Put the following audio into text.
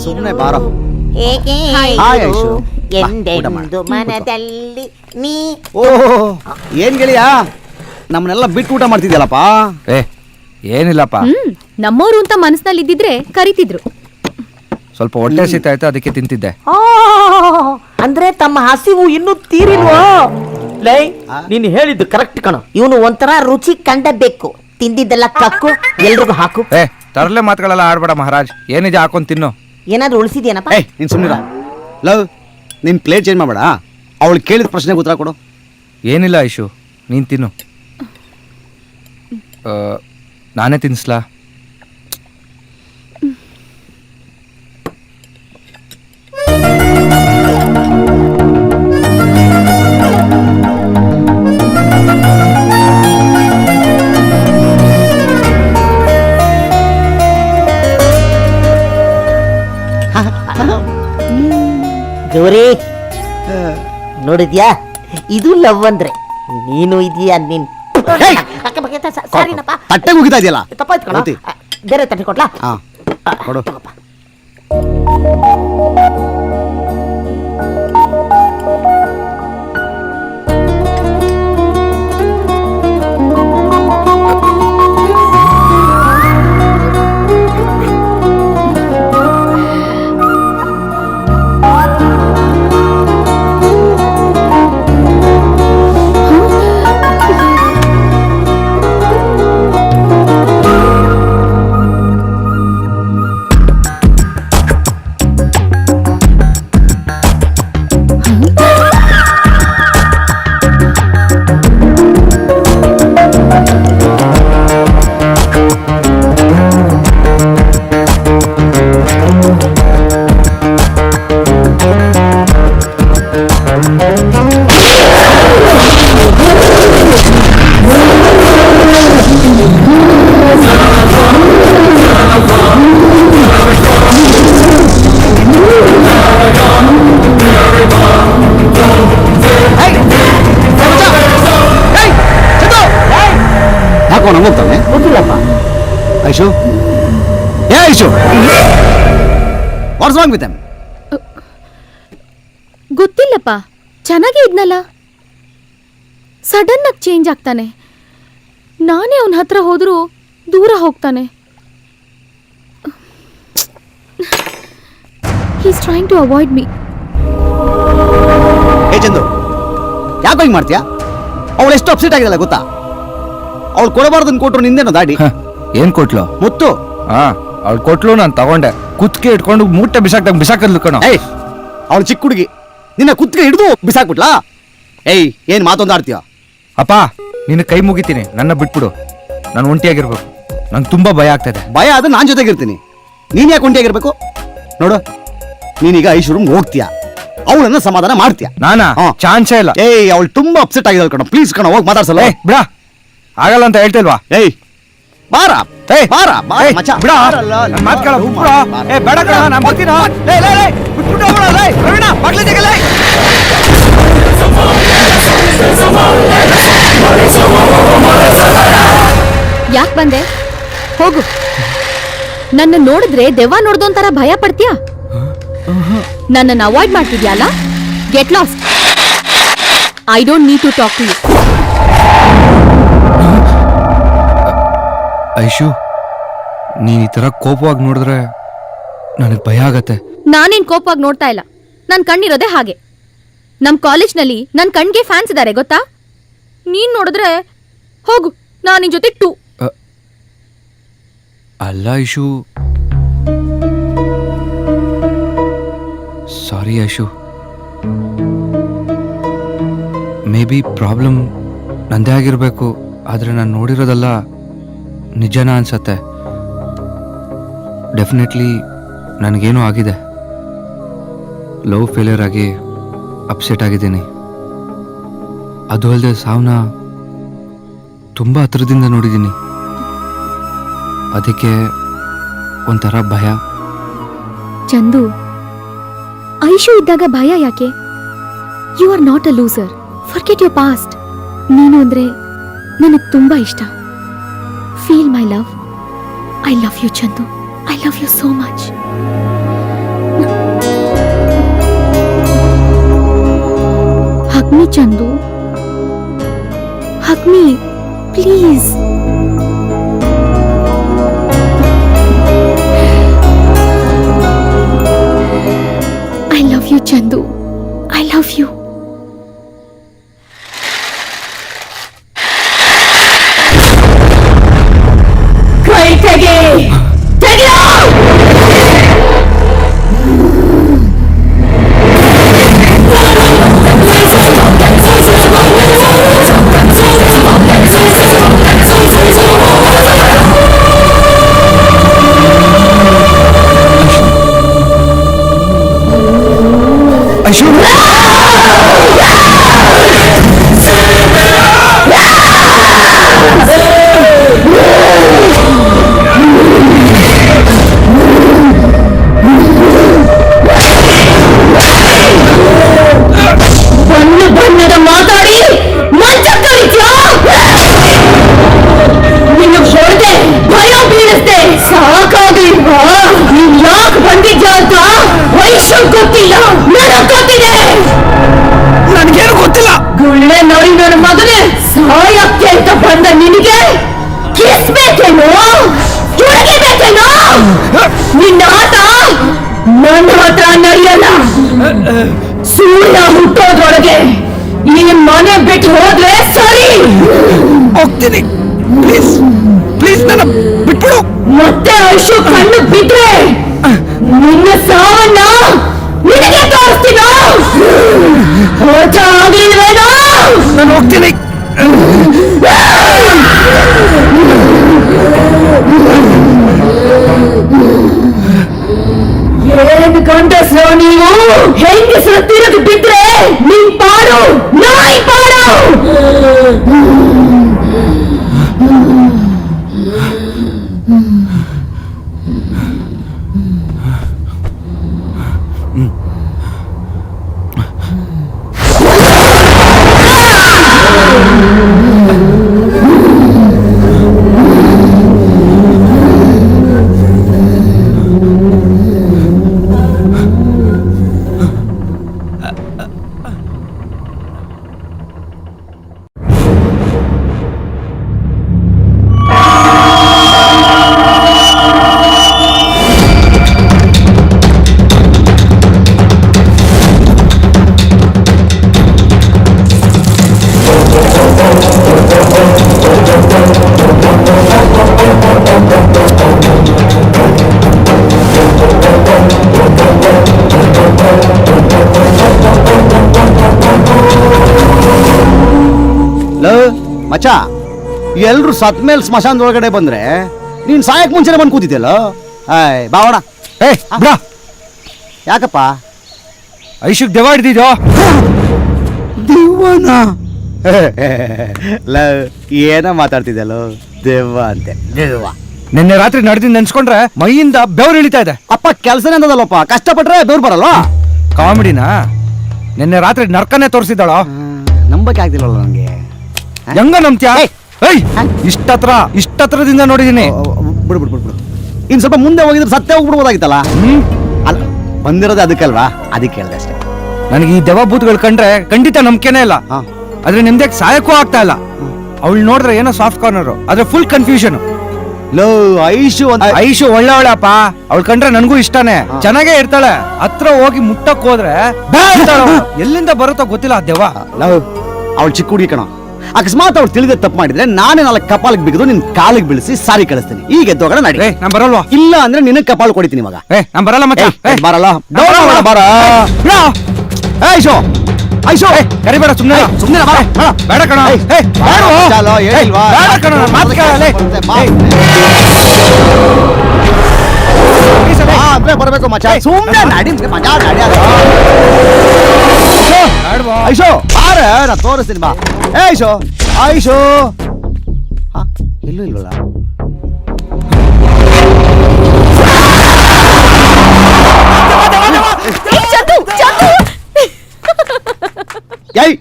ಸುಮ್ಮನೆ ಬಾರೋ. ಹೇಗೆ ಹಾಯ್ ಐಶು. ಎಂದೆಂದು ಮನದಲ್ಲಿ ನೀ. ಓಹೋ, ಏನ್ ಗೆಳೆಯ ನಮ್ಮನ್ನೆಲ್ಲ ಬಿಟ್ಟು ಊಟ ಮಾಡ್ತಿದ್ಯಲ್ಲಪ್ಪ. ಏನಿಲ್ಲಪ್ಪ, ನಮ್ಮೋರು ಅಂತ ಮನಸ್ಸಿನಲ್ಲಿ ಇದ್ದಿದ್ರೆ ಕರಿತಿದ್ರು. ಸ್ವಲ್ಪ ಹೊಟ್ಟೆ ಸಿಗ್ತಾಯ್ತು, ಅದಕ್ಕೆ ತಿಂತಿದ್ದೆ. ಅಂದ್ರೆ ತಮ್ಮ ಹಸಿವು ಇನ್ನೂ ತೀರಿಲ್ವೋ? ಲೈ, ನೀನು ಹೇಳಿದ್ದು ಕರೆಕ್ಟ್ ಕಣೋ. ಇವನು ಒಂಥರ ರುಚಿ ಕಂಡಬೇಕು. ತಿಂದಿದ್ದೆಲ್ಲ ಕಕ್ಕು, ಎಲ್ರಿಗೂ ಹಾಕು. ತರಲೆ ಮಾತುಗಳೆಲ್ಲ ಆಡ್ಬೇಡ ಮಹಾರಾಜ್. ಏನಿದೆ ಹಾಕೊಂಡ್ ತಿನ್ನು. ಏನಾದ್ರು ಉಳಿಸಿದ್ಯೇನಪ್ಪ? ನೀನ್ ಸುಮ್ಮನಿರ. ಲವ್, ನಿನ್ ಪ್ಲೇಟ್ ಚೇಂಜ್ ಮಾಡಬೇಡ. ಅವಳು ಕೇಳಿದ ಪ್ರಶ್ನೆಗೆ ಉತ್ತರ ಕೊಡು. ಏನಿಲ್ಲ ಐಶು, ನೀನ್ ತಿನ್ನು. ನಾನೇ ತಿನ್ಸ್ಲಾ? ಗೌರಿ, ನೋಡಿದ್ಯಾ? ಇದು ಲವ್ ಅಂದ್ರೆ. ನೀನು ಇದೆಯಾ? ನೀನ್ ಸಾರಿನಪ್ಪ, ತಟ್ಟೆ ಮುಗಿತಾ ಇದೆಯಲ್ಲ. ತಪ್ಪಾಯ್ತು ಕಣ. ಬೇರೆ ತಟ್ಟೆ ಕೊಡ್ಲಾ? ಕೊಡು. ಹೋಗ್ತಾನೆ ಗೊತ್ತಿಲ್ಲಪ್ಪ. ಐಶು, ಏ Aishu, what's wrong with him? ಗೊತ್ತಿಲ್ಲಪ್ಪ, ಚೆನ್ನಾಗೇ ಇದ್ನಲ್ಲ. ಸಡನ್ ಆಗಿ ಚೇಂಜ್ ಆಗ್ತಾನೆ. ನಾನೇ ಅವನ ಹತ್ರ ಹೋದ್ರೂ ದೂರ ಹೋಗ್ತಾನೆ. He's trying to avoid me. ಏ ಚಂದು, ಯಾಕೆ ಹಿಂಗೆ ಮಾಡ್ತೀಯಾ? ಅವಳು ಎಷ್ಟು ಅಪ್ಸೆಟ್ ಆಗಿದಲ್ಲ ಗೊತ್ತಾ? ಅವಳು ಕೊಡಬಾರ್ದನ್ ಕೊಟ್ರು ನಿಂದೇನೋ ದಾಡಿ. ಏನ್ ಕೊಟ್ಲು? ಮುತ್ತು. ಅವಳು ಕೊಟ್ಲು, ನಾನು ತಗೊಂಡೆ. ಕುತ್ಕೆ ಇಟ್ಕೊಂಡು ಮೂಟೆ ಬಿಸಾಕದ್ಲು ಕಣೋ. ಅವಳು ಚಿಕ್ಕ ಹುಡುಗಿ, ನಿನ್ನ ಕುತ್ತಿಗೆ ಹಿಡಿದು ಬಿಸಾಕ್ಬಿಟ್ಲಾ? ಏನ್ ಮಾತೊಂದು ಆಡ್ತೀಯ? ಅಪ್ಪ, ನಿನ್ನ ಕೈ ಮುಗಿತೀನಿ, ನನ್ನ ಬಿಟ್ಬಿಡು. ನಾನು ಒಂಟಿಯಾಗಿರ್ಬೇಕು. ನಂಗೆ ತುಂಬಾ ಭಯ ಆಗ್ತದೆ. ಭಯ ಆದ್ರೆ ನಾನ್ ಜೊತೆಗಿರ್ತೀನಿ. ನೀನ್ ಯಾಕೆ ಒಂಟಿಯಾಗಿರ್ಬೇಕು? ನೋಡು, ನೀನೀಗ ಐಶು ರೂಮ್ ಹೋಗ್ತೀಯ, ಅವಳನ್ನ ಸಮಾಧಾನ ಮಾಡ್ತೀಯ. ನಾನಾ? ಚಾನ್ಸೇ ಇಲ್ಲ. ಅವಳು ತುಂಬಾ ಅಪ್ಸೆಟ್ ಆಗಿದ್ದಾಳೆ ಕಣ. ಪ್ಲೀಸ್ ಕಣ, ಹೋಗಿ ಮಾತಾಡ್ಸಲ್ಲ. ಬಿಡ, ಆಗಲ್ಲ ಅಂತ ಹೇಳ್ತಿಲ್ವಾ? ಬಾರ ಬಾರ ಬಾರ ಮಚ್ಚ, ಬಿಡ. ಮಾತ್ ಕೇಳ, ಬೇಡ ಕಣ, ನಾನು ಬರ್ತೀನ. ಯಾಕೆ ಬಂದೆ? ಹೋಗು. ನನ್ನ ನೋಡಿದ್ರೆ ದೆವ್ವ ನೋಡ್ದೊಂತರ ಭಯ ಪಡ್ತೀಯಾ? ನನ್ನನ್ನು ಅವಾಯ್ಡ್ ಮಾಡ್ತಿದ್ಯಲ್ಲ? Get lost. I don't need to talk to you. Aishu, ನೀನ್ ಈ ತರ ಕೋಪವಾಗಿ ನೋಡಿದ್ರೆ ನನಗೆ ಭಯ ಆಗತ್ತೆ. ನಾನೇನ್ ಕೋಪವಾಗಿ ನೋಡ್ತಾ ಇಲ್ಲ. ನನ್ ಕಣ್ಣಿರೋದೆ ಹಾಗೆ. ನಮ್ ಕಾಲೇಜ್ನಲ್ಲಿ ನನ್ ಕಣ್ಗೆ ಫ್ಯಾನ್ಸ್ ಇದ್ದಾರೆ ಗೊತ್ತಾ? ನೀನ್ ನೋಡಿದ್ರೆ ಹೋಗು, ನಾನು ನಿನ್ ಜೊತೆ ಟೂ. ಅಲ್ಲ ಐಶು, ಸಾರಿ ಐಶು. ಮೇ ಬಿ ಪ್ರಾಬ್ಲಮ್ ನಂದೇ ಆಗಿರ್ಬೇಕು. ಆದ್ರೆ ನಾನು ನೋಡಿರೋದಲ್ಲ ನಿಜನ ಅನ್ಸತ್ತೆ. ಡೆಫಿನೆಟ್ಲಿ ನನಗೇನೋ ಆಗಿದೆ. ಲವ್ ಫೇಲಿಯರ್ ಆಗಿ ಅಪ್ಸೆಟ್ ಆಗಿದ್ದೀನಿ. ಅದು ಅಲ್ಲದೆ ಸಾವನ್ನ ತುಂಬ ಹತ್ರದಿಂದ ನೋಡಿದ್ದೀನಿ. ಅದಕ್ಕೆ ಒಂಥರ ಭಯ. ಚಂದು, ಐಶು ಇದ್ದಾಗ ಭಯ ಯಾಕೆ? You are not a loser. Forget your past. ನೀನು ಅಂದ್ರೆ ನನಗೆ ತುಂಬಾ ಇಷ್ಟ. Feel my love. I love you Chandu. I love you so much. hug me, Chandu. Hug me, please. I love you, Chandu. I love you. ಕೈ ತೆಗಿ ತೆಗಿಯೋ ಐಶು ಬಣ್ಣ ಬಣ್ಣದ ಮಾತಾಡಿ ಮಂಚಕ್ಕಳಿದ್ಯಾ ನಿನ್ನ ಹೊಡೆದೆ ಭಯ ಬೀಳಿಸ್ದೆ ಸಾಕಾಗಿಲ್ವಾ ನೀನ್ ಯಾಕೆ ಬಂದಿದ್ಯಾ ಅಂತ ವಯಸ್ಸು ಗೊತ್ತಿಲ್ಲ ನನಗ್ ಗೊತ್ತಿದೆ ನನ್ಗೇನು ಗೊತ್ತಿಲ್ಲ. ಗುಳ್ಳೆ ನೋಡಿ ನನ್ನ ಮಗನೇ ಸಾಯಕ್ಕೆ ಅಂತ ಬಂದ ನಿನಗೆ ಕಿಸ್ ಬೇಕೇನೋ ಬೇಕೇನೋ ನಿನ್ನ ಆಟ ನನ್ನ ಹತ್ರ ನಡೆಯಲ್ಲ ಸೂರ್ಯ ಹುಟ್ಟೋದ್ರೊಳಗೆ ಈ ಮನೆ ಬಿಟ್ಟು ಹೋದ್ರೆ ಸರಿ ಹೋಗ್ತೀನಿ, ಪ್ಲೀಸ್ ಪ್ಲೀಸ್ ನನ್ನ ಬಿಟ್ಬಿಡು. ಮತ್ತೆ ಐಶು ಕಣ್ಣು ಬಿಟ್ರೆ ನಿನ್ನ ಸಾವನ್ನ ನಿನಗೆ ತೋರಿಸ್ತೀನೋ ಆಗ್ಲಿಲ್ವೇನೋ ನಾನು ಹೋಗ್ತೀನಿ. ಏನ್ ಗಂಡಸ್ರು ನೀವು ಹೆಂಗಸರು ತಿರುಗಿ ಬಿದ್ರೆ ನಿನ್ ಪಾಡು ನಾಯಿ ಪಾಡು ಮಚ್ಚ, ಎಲ್ರು ಸತ್ ಮೇಲೆ ಸ್ಮಶಾನದ ಒಳಗಡೆ ಬಂದ್ರೆ ನೀನ್ ಸಾಯಕ್ ಮುಂಚೆನೆ ಬಂದು ಕೂತಿದ್ಯಲ್ಲ. ಆಯ್ ಬಾವಣ. ಏ ಬಿಡ, ಯಾಕಪ್ಪ? ಐಶುಗ್ ದೆವ್ವ ಹಿಡ್ದಿದ್ಯೋ? ದೆವ್ವನ? ಏನ ಮಾತಾಡ್ತಿದ್ಯಲ್ಲೋ, ದೆವ್ವ ಅಂತೆ. ದೆವ್ವ ನಿನ್ನೆ ರಾತ್ರಿ ನಡೆದಿಂದ ನೆನ್ಸ್ಕೊಂಡ್ರೆ ಮೈಯಿಂದ ಬೆವ್ರು ಇಳಿತಾ ಇದೆ. ಅಪ್ಪ ಕೆಲ್ಸನೇ ಅಂತದಲ್ಲಪ್ಪ, ಕಷ್ಟಪಟ್ರೆ ಬೆವ್ರು ಬರಲ್ವಾ? ಕಾಮಿಡಿನಾ? ನಿನ್ನೆ ರಾತ್ರಿ ನರ್ಕನೇ ತೋರಿಸಿದಾಳೋ? ನಂಬಕ್ಕೆ ಆಗ್ತಿಲ್ಲಲ್ಲ ನಂಗೆ. ಹೆಂಗ ನಂಬ್ತ್ಯಾ? ಏಯ್ ಇಷ್ಟತ್ರದಿಂದ ನೋಡಿದೀನಿ. ಬಿಡು ಬಿಡು ಬಿಡು ಬಿಡು. ಇನ್ ಸ್ವಲ್ಪ ಮುಂದೆ ಹೋಗಿದ್ರೆ ಸತ್ತೇ ಹೋಗ್ಬಿಡ್ಬೋದಾಗಿತ್ತಲ್ಲ. ಅಲ್ಲ, ಬಂದಿರೋದೇ ಅದಕ್ಕಲ್ವಾ, ಅದಕ್ಕೆ ಹೇಳ್ದೆ ಅಷ್ಟೇ. ನನಗೆ ಈ ದೆವ್ವ ಭೂತಗಳು ಕಂಡ್ರೆ ಖಂಡಿತ ನಂಬಿಕೆನೇ ಇಲ್ಲ. ಹಾ. ಆದ್ರೆ ನಿಮ್ದಕ್ಕೆ ಸಾಯಕ್ಕೂ ಆಗ್ತಾ ಇಲ್ಲ. ಅವಳು ನೋಡಿದ್ರೆ ಏನೋ ಸಾಫ್ಟ್ ಕಾರ್ನರ್, ಆದ್ರೆ ಫುಲ್ ಕನ್ಫ್ಯೂಷನ್. ಲೋ ಐಶು ಐಶು ಒಳ್ಳೆವಳಪ್ಪ, ಅವಳು ಕಂಡ್ರೆ ನನಗೂ ಇಷ್ಟಾನೆ. ಚೆನ್ನಾಗೇ ಇರ್ತಾಳೆ. ಹತ್ರ ಹೋಗಿ ಮುಟ್ಟಕ್ ಹೋದ್ರೆ ಬೇ ಅಂತಾಳೆ ಅವ್ಳು. ಎಲ್ಲಿಂದ ಬರುತ್ತೋ ಗೊತ್ತಿಲ್ಲ ಆ ದೆವ್ವ. ಲವ್ ಅವಳು ಚಿಕ್ಕ ಹುಡುಗಿ ಕಣ. ಅಕಸ್ಮಾತ್ ಅವ್ಳು ತಿಳಿದ ತಪ್ಪು ಮಾಡಿದ್ರೆ ನಾನೇ ನಾಲ್ಕು ಕಪಾಲಿಗೆ ಬಿಗಿದು ನಿನ್ ಕಾಲಿಗೆ ಬೀಳಿಸಿ ಸಾರಿ ಕಳಿಸ್ತೀನಿ. ಈಗ ಎದ್ದೋಗಣ ನಡಿ. ಏ ನಾನ್ ಬರಲ್ವಾ? ಇಲ್ಲ ಅಂದ್ರೆ ನಿನಗೆ ಕಪಾಲ್ ಕೊಡಿತೀನಿ ಮಗ. ಏ ನಾನ್ ಬರಲ್ಲ ಮಚ್ಚ. ಬರಲ್ಲ ಬರ. ಐಶೋ ಐಶೋ ಕರಿಬೇಡ, ಸುಮ್ನೆ ಸುಮ್ಮನೆ ಬೇಡ ಕಣ. ಬೇಡ ಕಣ, ಮಾತು ಕೇಳಲೇ. ಬರ್ಬೇಕು ಮಚ್ಚ, ಸುಮ್ಮನೆ ನಡಿ ಮಜಾ ನಡಿ. ಐಶೋ ಬಾರ, ನಾ ತೋರಿಸ್ತೀನಿ ಬಾ. ಐಶೋ ಐಶೋ ಎಲ್ಲೂ ಇಲ್ವಲ್ಲ. ಏಯ್